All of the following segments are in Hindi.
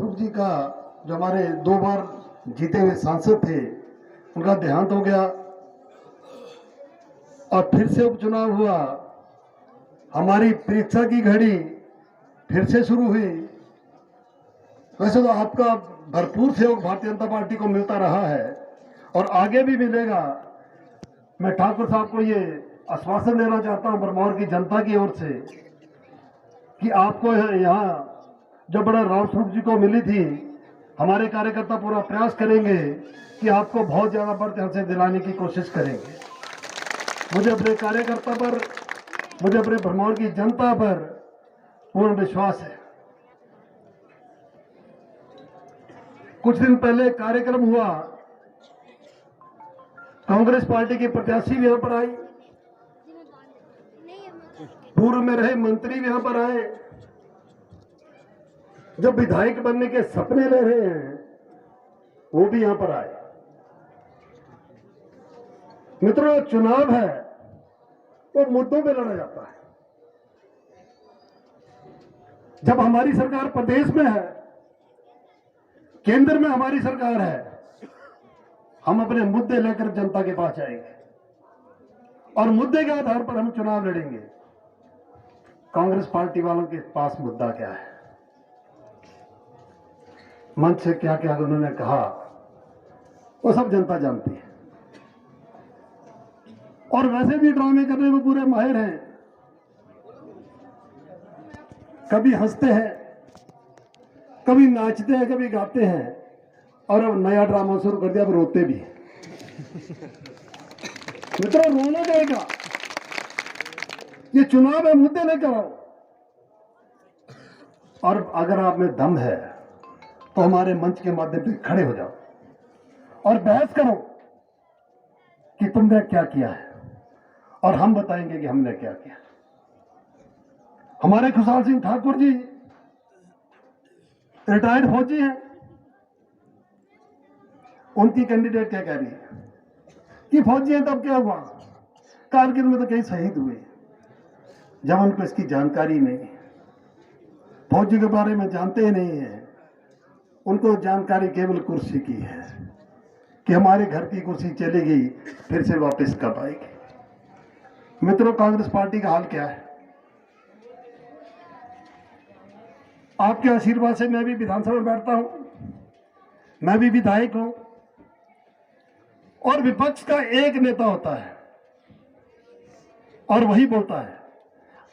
रामस्वरूप जी का, जो हमारे 2 बार जीते हुए सांसद थे, उनका देहांत हो गया और फिर से उपचुनाव हुआ। हमारी परीक्षा की घड़ी फिर से शुरू हुई। वैसे तो आपका भरपूर सहयोग भारतीय जनता पार्टी को मिलता रहा है और आगे भी मिलेगा। मैं ठाकुर साहब को ये आश्वासन देना चाहता हूं बरमौर की जनता की ओर से कि आपको यहाँ जो बड़ा रामस्वरूप जी को मिली थी, हमारे कार्यकर्ता पूरा प्रयास करेंगे कि आपको बहुत ज्यादा बढ़ चढ़ से दिलाने की कोशिश करेंगे। मुझे अपने कार्यकर्ता पर, मुझे अपने भरमौर की जनता पर पूर्ण विश्वास है। कुछ दिन पहले कार्यक्रम हुआ, कांग्रेस पार्टी के प्रत्याशी भी यहां पर आई, पूर्व में रहे मंत्री भी यहां पर आए, जो विधायक बनने के सपने ले रहे हैं वो भी यहां पर आए। मित्रों, चुनाव है वो मुद्दों पे लड़ा जाता है। जब हमारी सरकार प्रदेश में है, केंद्र में हमारी सरकार है, हम अपने मुद्दे लेकर जनता के पास जाएंगे और मुद्दे के आधार पर हम चुनाव लड़ेंगे। कांग्रेस पार्टी वालों के पास मुद्दा क्या है, मंच से क्या क्या उन्होंने कहा, वो सब जनता जानती है। और वैसे भी ड्रामे करने में पूरे माहिर हैं। कभी हंसते हैं, कभी नाचते हैं, कभी गाते हैं, और अब नया ड्रामा शुरू कर दिया, अब रोते भी हैं। मित्रों, रोना जाएगा, ये चुनाव है, मुद्दे लेकर आओ। और अगर आप में दम है तो हमारे मंच के माध्यम से खड़े हो जाओ और बहस करो कि तुमने क्या किया है, और हम बताएंगे कि हमने क्या किया। हमारे खुशहाल सिंह ठाकुर जी रिटायर्ड फौजी हैं, उनकी कैंडिडेट क्या कह रही है कि फौजी हैं तब क्या हुआ, कारगिल में तो कई शहीद हुए। जब उनको इसकी जानकारी नहीं, फौजी के बारे में जानते ही नहीं है, उनको जानकारी केवल कुर्सी की है कि हमारे घर की कुर्सी चली गई, फिर से वापस कब आएगी। मित्रों, कांग्रेस पार्टी का हाल क्या है? आपके आशीर्वाद से मैं भी विधानसभा में बैठता हूं, मैं भी विधायक हूं, और विपक्ष का एक नेता होता है और वही बोलता है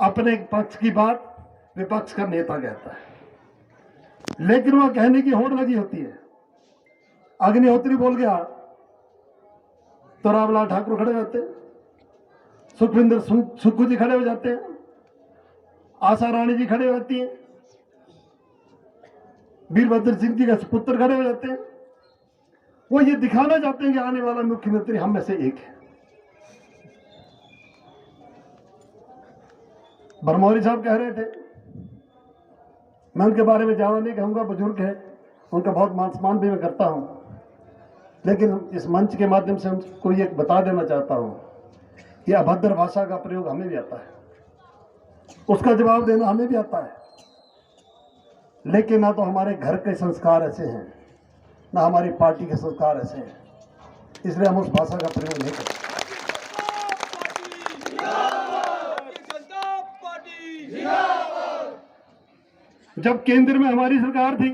अपने पक्ष की बात, विपक्ष का नेता कहता है, लेकिन वह कहने की होड़ लगी होती है। अग्निहोत्री बोल गया तो रामलाल ठाकुर खड़े रहते हैं, सुखविंदर सुक्खू जी खड़े हो जाते हैं, आशा रानी जी खड़े हो जाती हैं, वीरभद्र सिंह जी का पुत्र खड़े हो जाते हैं। वो ये दिखाना चाहते हैं कि आने वाला मुख्यमंत्री हम में से एक है। बरमौरी साहब कह रहे थे, मैं उनके बारे में ज्यादा नहीं कहूंगा, बुजुर्ग है, उनका बहुत मान सम्मान भी मैं करता हूं, लेकिन इस मंच के माध्यम से उनको ये बता देना चाहता हूं कि अभद्र भाषा का प्रयोग हमें भी आता है, उसका जवाब देना हमें भी आता है, लेकिन ना तो हमारे घर के संस्कार ऐसे हैं, ना हमारी पार्टी के संस्कार ऐसे हैं, इसलिए हम उस भाषा का प्रयोग नहीं करते। जब केंद्र में हमारी सरकार थी,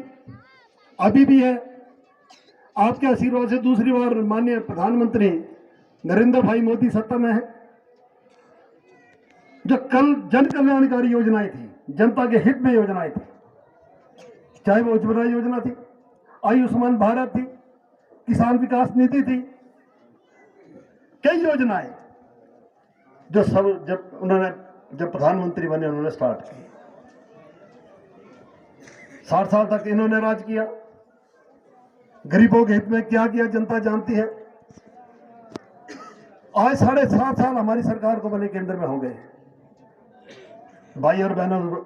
अभी भी है, आपके आशीर्वाद से दूसरी बार माननीय प्रधानमंत्री नरेंद्र भाई मोदी सत्ता में है, जो कल जन कल्याणकारी योजनाएं थी, जनता के हित में योजनाएं थी, चाहे वो उज्ज्वला योजना थी, आयुष्मान भारत थी, किसान विकास निधि थी, कई योजनाएं जो सब जब प्रधानमंत्री बने उन्होंने स्टार्ट की। 60 साल तक इन्होंने राज किया, गरीबों के हित में क्या किया जनता जानती है। आज 7.5 साल हमारी सरकार को बने केंद्र में हो गए। भाई और बहनों,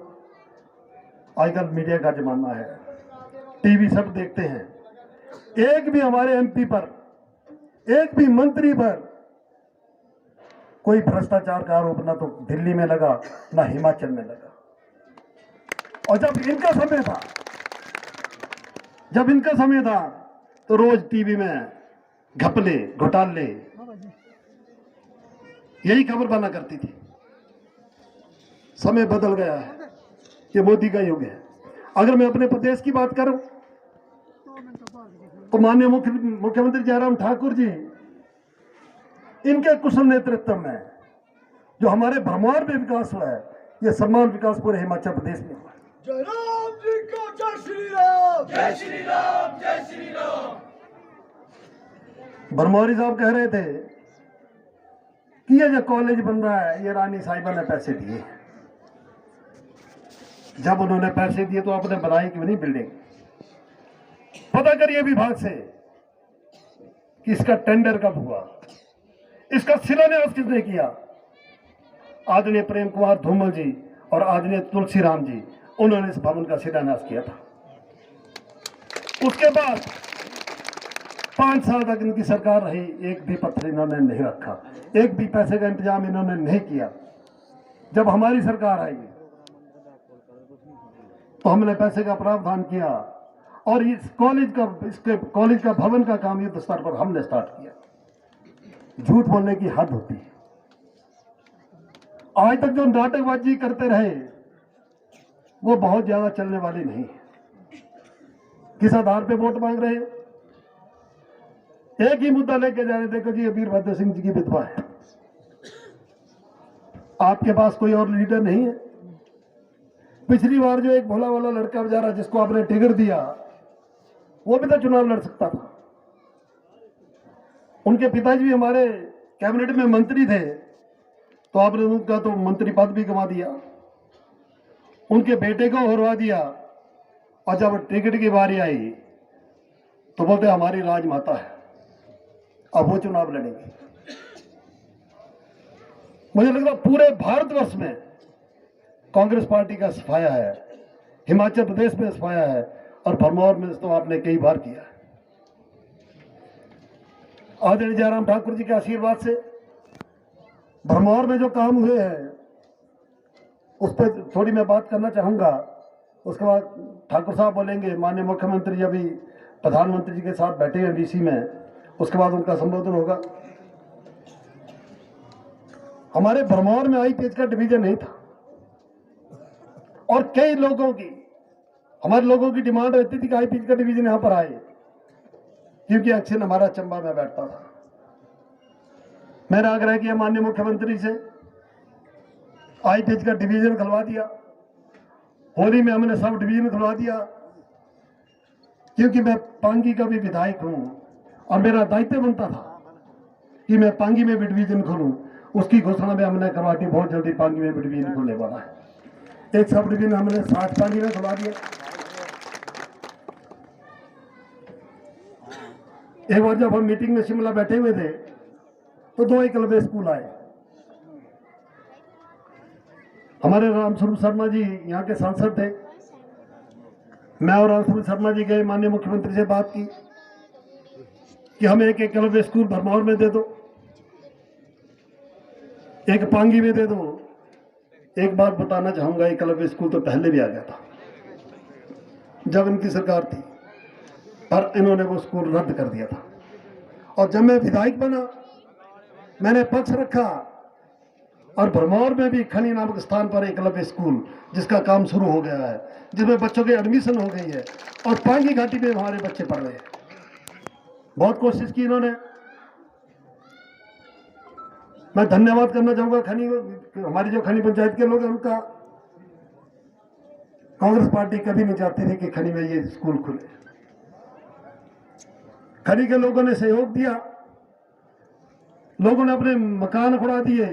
आजकल मीडिया का जमाना है, टीवी सब देखते हैं, एक भी हमारे एमपी पर, एक भी मंत्री पर कोई भ्रष्टाचार का आरोप ना तो दिल्ली में लगा, ना हिमाचल में लगा। और जब इनका समय था जब इनका समय था तो रोज टीवी में घपले घोटाले यही खबर बना करती थी। समय बदल गया है, ये मोदी का युग है। अगर मैं अपने प्रदेश की बात करूं तो माननीय मुख्यमंत्री जयराम ठाकुर जी, इनके कुशल नेतृत्व में जो हमारे भरमौर में विकास हुआ है, ये सम्मान विकास पूरे हिमाचल प्रदेश में हुआ है। जय राम जी को जय श्री राम, जय श्री राम, जय श्री राम। भरमौरी साहब कह रहे थे कि ये जो कॉलेज बन रहा है ये रानी साहिबा ने पैसे दिए। जब उन्होंने पैसे दिए तो आपने बनाई क्यों नहीं बिल्डिंग? पता करिए विभाग से कि इसका टेंडर कब हुआ, इसका शिलान्यास किसने किया। आदरणीय प्रेम कुमार धूमल जी और आदरणीय तुलसीराम जी, उन्होंने इस भवन का शिलान्यास किया था। उसके बाद 5 साल तक इनकी सरकार रही, एक भी पत्थर इन्होंने नहीं रखा, एक भी पैसे का इंतजाम इन्होंने नहीं किया। जब हमारी सरकार आई तो हमने पैसे का प्रावधान किया और इस कॉलेज का भवन का काम युद्ध स्तर पर हमने स्टार्ट किया। झूठ बोलने की हद होती है। आज तक जो नाटकबाजी करते रहे वो बहुत ज्यादा चलने वाली नहीं है। किस आधार पे वोट मांग रहे हैं? एक ही मुद्दा लेके जा रहे, देखो जी वीरभद्र सिंह जी की विधवा है, आपके पास कोई और लीडर नहीं है। पिछली बार जो एक भोला वाला लड़का बेचारा जिसको आपने टिकट दिया, वो भी तो चुनाव लड़ सकता था। उनके पिताजी भी हमारे कैबिनेट में मंत्री थे, तो आपने उनका तो मंत्री पद भी गंवा दिया, उनके बेटे को हरवा दिया, और जब टिकट की बारी आई तो बोलते हमारी राजमाता है, अब वो चुनाव लड़ेंगे। मुझे लगता है पूरे भारतवर्ष में कांग्रेस पार्टी का सफाया है, हिमाचल प्रदेश में सफाया है, और भरमौर में तो आपने कई बार किया है। आदरणीय जयराम ठाकुर जी के आशीर्वाद से भरमौर में जो काम हुए हैं उस पर थोड़ी मैं बात करना चाहूंगा। उसके बाद ठाकुर साहब बोलेंगे, माननीय मुख्यमंत्री अभी प्रधानमंत्री जी के साथ बैठे हैं डीसी में, उसके बाद उनका संबोधन होगा। हमारे भरमौर में आईपीएच का डिवीजन नहीं था, और कई लोगों की, हमारे लोगों की डिमांड रहती थी कि आईपीएच का डिवीजन यहां पर आए, क्योंकि एक्शन हमारा चंबा में बैठता था। मैंने आग्रह किया माननीय मुख्यमंत्री से, आईपीएच का डिवीजन खुलवा दिया। होली में हमने सब डिवीजन खुलवा दिया, क्योंकि मैं पांगी का भी विधायक हूं और मेरा दायित्व बनता था कि मैं पांगी में भी डिवीजन खोलूं। उसकी घोषणा में हमने करवा दी, बहुत जल्दी पांगी में भी डिवीजन खुलने वाला है। एक सब डिवीजन हमने 60 पांगी में खुलवा दिया। एक बार जब हम मीटिंग में शिमला बैठे हुए थे तो 2 एकलव्य स्कूल आए। हमारे रामस्वरूप शर्मा जी यहाँ के सांसद थे, मैं और रामस्वरूप शर्मा जी गए, माननीय मुख्यमंत्री से बात की कि हमें एक एकलव्य स्कूल भरमौर में दे दो, एक पांगी में दे दो। एक बात बताना चाहूंगा, एकलव्य स्कूल तो पहले भी आ गया था जब इनकी सरकार थी, पर इन्होंने वो स्कूल रद्द कर दिया था। और जब मैं विधायक बना मैंने पक्ष रखा, और भरमौर में भी खनी नामक स्थान पर एकलव्य स्कूल जिसका काम शुरू हो गया है, जिसमें बच्चों की एडमिशन हो गई है, और पांगी घाटी में हमारे बच्चे पढ़ रहे हैं। बहुत कोशिश की इन्होंने। मैं धन्यवाद करना चाहूंगा खनी, हमारी जो खनी पंचायत के लोग हैं उनका। कांग्रेस पार्टी कभी नहीं चाहती थी कि खनी में ये स्कूल खुले। खनी के लोगों ने सहयोग दिया, लोगों ने अपने मकान उड़ा दिए,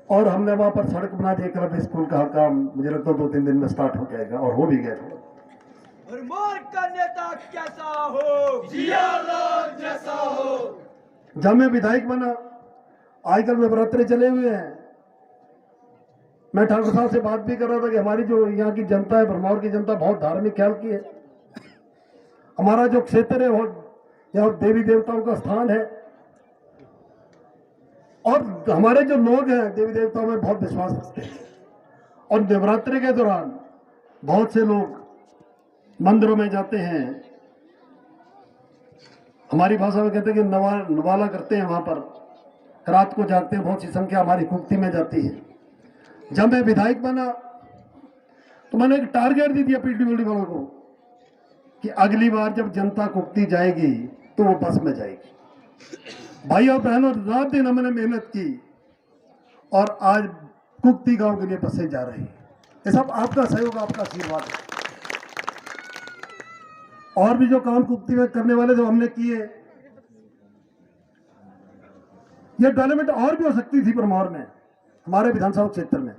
और हमने वहां पर सड़क बना दी। एकलव्य स्कूल का काम मुझे लगता है 2-3 दिन में स्टार्ट हो जाएगा, और हो भी गया थोड़ा। भरमौर का नेता कैसा हो, जियालाल जैसा हो। जब मैं विधायक बना, आजकल नवरात्रे चले हुए हैं, मैं ठाकुर साहब से बात भी कर रहा था कि हमारी जो यहाँ की जनता है, भरमौर की जनता बहुत धार्मिक ख्याल की है। हमारा जो क्षेत्र है वो यहाँ देवी देवताओं का स्थान है, और हमारे जो लोग हैं देवी देवताओं में बहुत विश्वास रखते हैं। और नवरात्रि के दौरान बहुत से लोग मंदिरों में जाते हैं, हमारी भाषा में कहते हैं कि नवाला करते हैं, वहां पर रात को जागते हैं, बहुत सी संख्या हमारी कुक्ति में जाती है। जब मैं विधायक बना तो मैंने एक टारगेट दे दिया पीडब्ल्यूडी वालों को कि अगली बार जब जनता कुक्ति जाएगी तो वो बस में जाएगी। भाई और बहनों, रात दिन हमने मेहनत की और आज कुक्ति गांव के लिए बसें जा रही हैं। ये सब आपका सहयोग, आपका आशीर्वाद है। और भी जो काम कुक्ति में करने वाले जो हमने किए, ये डेवलपमेंट और भी हो सकती थी परमार में, हमारे विधानसभा क्षेत्र में,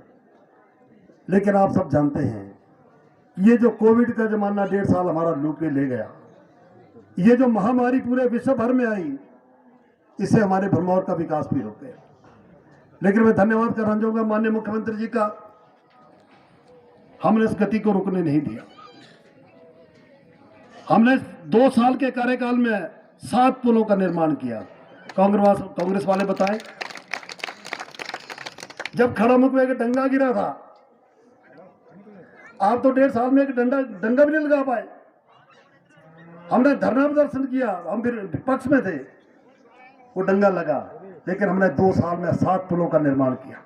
लेकिन आप सब जानते हैं ये जो कोविड का जमाना 1.5 साल हमारा लूट के ले गया, ये जो महामारी पूरे विश्व भर में आई, इससे हमारे भरमौर का विकास भी रुक गया। लेकिन मैं धन्यवाद करना चाहूंगा माननीय मुख्यमंत्री जी का, हमने इस गति को रुकने नहीं दिया। हमने 2 साल के कार्यकाल में 7 पुलों का निर्माण किया। कांग्रेस वाले बताएं, जब खड़ामुख में एक डंगा गिरा था, आप तो 1.5 साल में एक डंगा भी नहीं लगा पाए। हमने धरना प्रदर्शन किया, हम फिर विपक्ष में थे, वो डंगा लगा, लेकिन हमने 2 साल में 7 पुलों का निर्माण किया।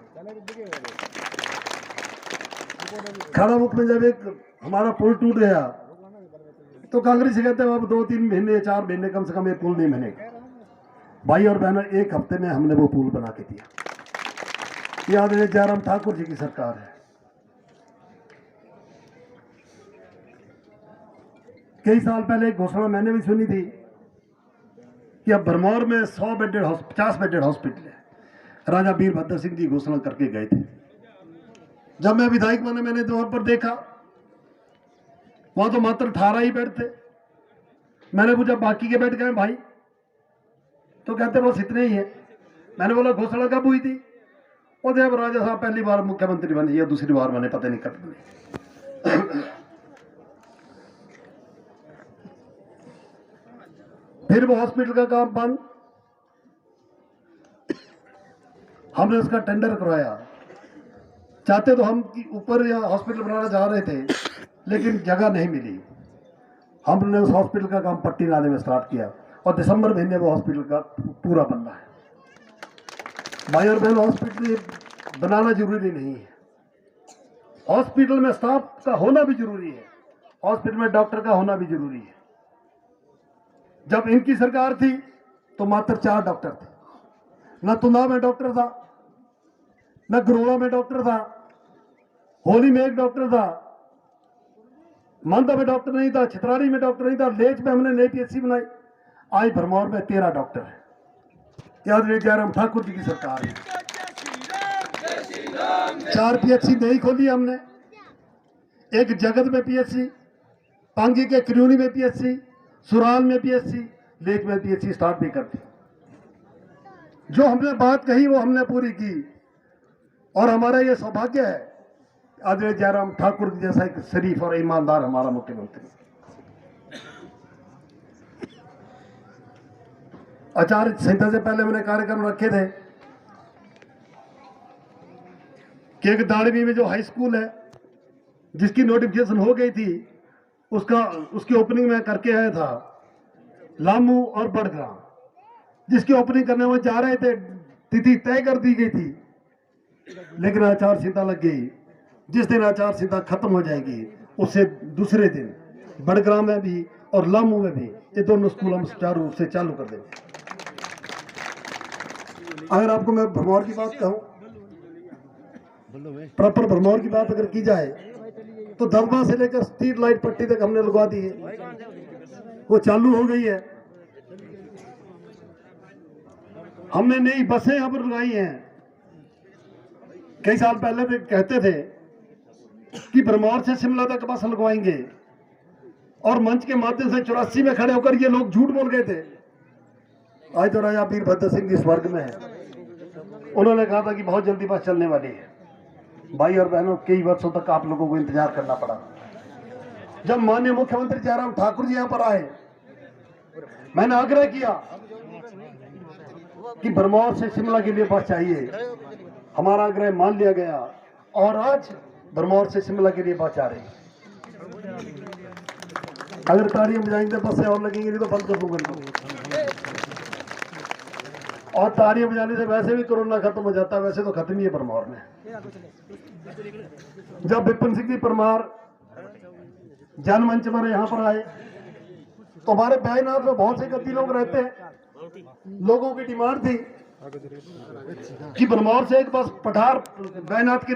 खड़ामुख में जब एक हमारा पुल टूट गया तो कांग्रेस कहते हैं अब 2-3 महीने 4 महीने कम से कम ये पुल नहीं बनेगा। भाई और बहनों, 1 हफ्ते में हमने वो पुल बना के दिया। याद है, जयराम ठाकुर जी की सरकार है। कई साल पहले एक घोषणा मैंने भी सुनी थी कि अब भरमौर में 50 बेडेड हॉस्पिटल है। राजा वीरभद्र सिंह जी घोषणा करके गए थे। जब मैं विधायक बना, मैंने तो वहां पर देखा, वहां तो मात्र 18 ही बेड थे। मैंने पूछा बाकी के बेड गए भाई? तो कहते बस इतने ही है। मैंने बोला घोषणा कब हुई थी? और जब राजा साहब पहली बार मुख्यमंत्री बने या दूसरी बार बने, पता नहीं कब बने। फिर वो हॉस्पिटल का काम बंद, हमने उसका टेंडर करवाया। चाहते तो हम ऊपर या हॉस्पिटल बनाना चाह रहे थे, लेकिन जगह नहीं मिली। हमने उस हॉस्पिटल का काम पट्टी नाले में स्टार्ट किया और दिसंबर महीने वो हॉस्पिटल का पूरा बनना है। भाई और बहन, हॉस्पिटल बनाना जरूरी नहीं है, हॉस्पिटल में स्टाफ का होना भी जरूरी है, हॉस्पिटल में डॉक्टर का होना भी जरूरी है। जब इनकी सरकार थी तो मात्र 4 डॉक्टर थे। न तुंदा में डॉक्टर था, न गरोड़ा में डॉक्टर था, होली में 1 डॉक्टर था, मानदा में डॉक्टर नहीं था, छितराड़ी में डॉक्टर नहीं था, लेज में हमने नई पीएचसी बनाई। आज भरमौर में 13 डॉक्टर है। याद रहे, जयराम ठाकुर जी की सरकार है। 4 पीएचसी नई खोली हमने, एक जगत में पीएचसी, पांगी के क्रियूनी में पीएचसी, सुराल में पीएचसी, लेज में पीएचसी स्टार्ट भी कर दी। जो हमने बात कही वो हमने पूरी की, और हमारा ये सौभाग्य है आदरणीय जयराम ठाकुर जैसा एक शरीफ और ईमानदार हमारा मुख्यमंत्री। आचार संहिता से पहले मैंने कार्यक्रम रखे थे कि एक दाड़वी में जो हाई स्कूल है, जिसकी नोटिफिकेशन हो गई थी, उसकी ओपनिंग में करके आया था। लामू और बड़ग्राम जिसकी ओपनिंग करने में जा रहे थे, तिथि तय कर दी गई थी, लेकिन आचार संहिता लग गई। जिस दिन आचार संहिता खत्म हो जाएगी उससे दूसरे दिन बड़ग्राम में भी और लामू में भी ये दोनों स्कूल हम सुचारू रूप से चालू कर देंगे। अगर आपको मैं भरमौर की बात कहूं, प्रॉपर भरमौर की बात अगर की जाए तो दरबा से लेकर स्ट्रीट लाइट पट्टी तक हमने लगवा दी है, वो चालू हो गई है। हमने नई बसें यहां पर लगाई हैं। कई साल पहले भी कहते थे कि भरमौर से शिमला तक बस लगवाएंगे, और मंच के माध्यम से 84 में खड़े होकर ये लोग झूठ बोल गए थे। आज तो राजा वीरभद्र सिंह जी स्वर्ग में है, उन्होंने कहा था कि बहुत जल्दी बस चलने वाली है। भाई और बहनों, कई वर्षों तक आप लोगों को इंतजार करना पड़ा। जब माननीय मुख्यमंत्री जयराम ठाकुर जी यहां पर आए, मैंने आग्रह किया कि भरमौर से शिमला के लिए बस चाहिए। हमारा आग्रह मान लिया गया और आज भरमौर से शिमला के लिए बस आ रही है। अगर ताड़ियां बजाएंगे बस से और लगेंगी नहीं तो बंद कर दूंगा इनको। और ताड़ियां बजाने से वैसे भी कोरोना खत्म हो जाता है, वैसे तो खत्म ही है परमार में। जब विपिन सिंह जी परमार जनमंच पर यहाँ पर आए तो हमारे बैजनाथ में बहुत से गद्दी लोग रहते हैं। लोगों की डिमांड थी कि परमार से एक बस पठार बैजनाथ के लिए